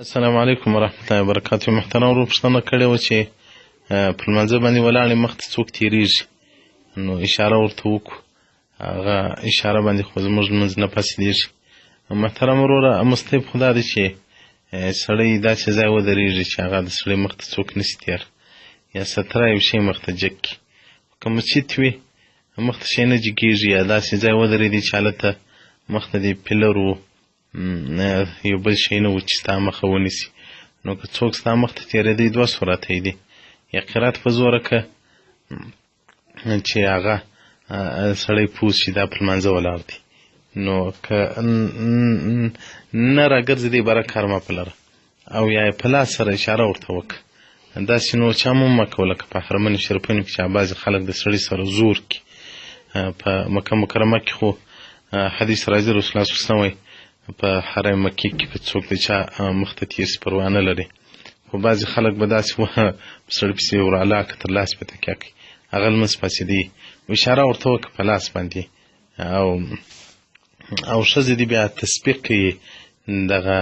السلام علیکم ورحمة الله وبرکاته. محترم ورور پوښتنه کړې وه چې په لمانځه باندې ولاړ یم، مخ ته څوک تېرېږي نو اشاره ورته وکړو. هغه اشاره باندې خو زموږ لمونځ نه فاسدېږي. محترم وروره، مستحب خو دا دی چې سړی داسې ځای ودرېږي چې هغه د سړي مخ ته څوک نشي تېر، یا ستره یو شی مخ ته جګ کړي. که مسجد وي مخ ته شی نه جګېږي، یا داسې ځای ودرېدی چې هلته مخ ته دې پیلر و، یو بل شی نه و چې ستا مخه ونیسي، نو که څوک ستا مخ ته تېرېدی دوه صورته دي: یا قرات په زوره که چې هغه سړی پوه شي دا په لمانځه ولاړ دی، نو که نه راګرځېدی بره کار مه په لره، او یا یې په لاس سره اشاره ورته وکړه. داسې نو چا مه کوه لکه په حرمین شریفینو کې چې بعضې خلک د سړي سره زور کړي. په مکه مکرمه کې خو حدیث راځي، رسول الله صلی الله علیه وسلم وایي په حرم مکې کې که څوک د چا مخ ته تېر سي پروا نه لري، خو بعضې خلک به داسې په سړي پسې ورعلا که تر لاس به تکیه کوي، هغه لمونځ فاسدوي. اشاره ورته وکړه په لاس باندې، او ښځې دي بیا تسبیح کوي، دغه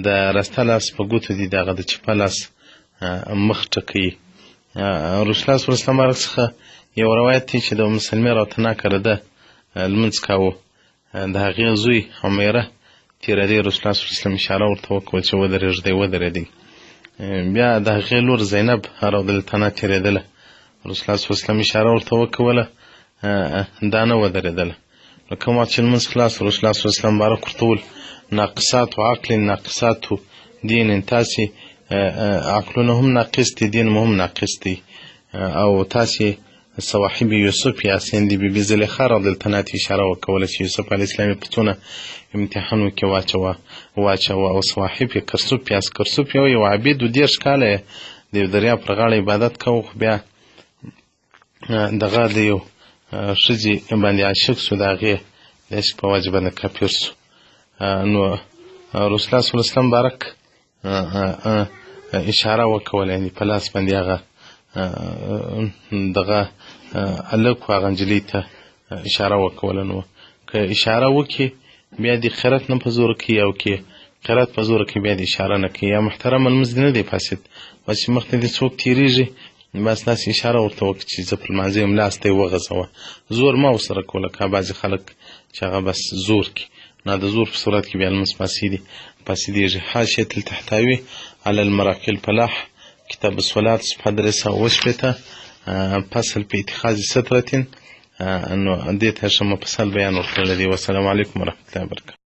د راسته لاس په ګوتو دي، دغه د چپه لاس مخ ټکوي. رسول الله صلی الله علیه وسلم بارک څخه یو روایت دی چې د ام سلمې راوتنه کرده لمونځ کاوه، د هغې زوی عمیره تېرېدی، رسول الله صلی الله علیه وسلم اشاره ورته وکول چې ودرېږدی ودرېدی. بیا د هغې لور زینب رضی الله تېرېدله، رسول الله صلی الله علیه وسلم اشاره ورته وکوله، دا نه ودرېدله. نو کوم وخت چې لمونځ خلاص، رسول الله صلی الله علیه وسلم بارک ورته وویل: ناقصات عقل ناقصات دین، تاسې عقلونه هم ناقص دي، دین مو هم ناقص دی. او تاسې صواحب یوسف یاسین دی، بیبي زلیخا رضی الله عنها اشاره وکوله چې یوسف علیه السلام یې پسونه امتحانو کې واچوه، او صواحب یې کرسوپ یاس کرسوپ یو عبید و 10 کاله یې د یو دریاب پر غاړه عبادت کوو، خو بیا دغه د یو ښځې باندې عاشق سو، د هغې د عشق په وجه باندې کافر سو. نو رسول الله صلی الله علیه وسلم بارک اشاره وکوله، یعنې په لاس باندې هغه دغه هلک و هغه نجلۍ ته اشاره وکوله. نو که اشاره وکړي بیا دې قرات نه په زوره کوي، او که قرات په زوره کوي بیا دې اشاره نه کوي. یا محترمه لمونځ دې نه دی فاسد، بس چې مخ ته دې څوک تېرېږي بس داسې اشاره ورته وکړه چې زه په لمانځه یم، لاس ته یې وغځوه. زور مه ورسره کوه لکه بعضې خلک چې هغه بس زور کړي، نه د زور په صورت کې بیا لمونځ فاسدېږي. حاشیة التحتاوي على المراقي الفلاح، کتاب الصلاة صفحه 360 فصل په اتخاذ سترة، نو دې ته ښه مفصل بیان ورکړی دی. والسلام علیکم ورحمة الله وبرکاته.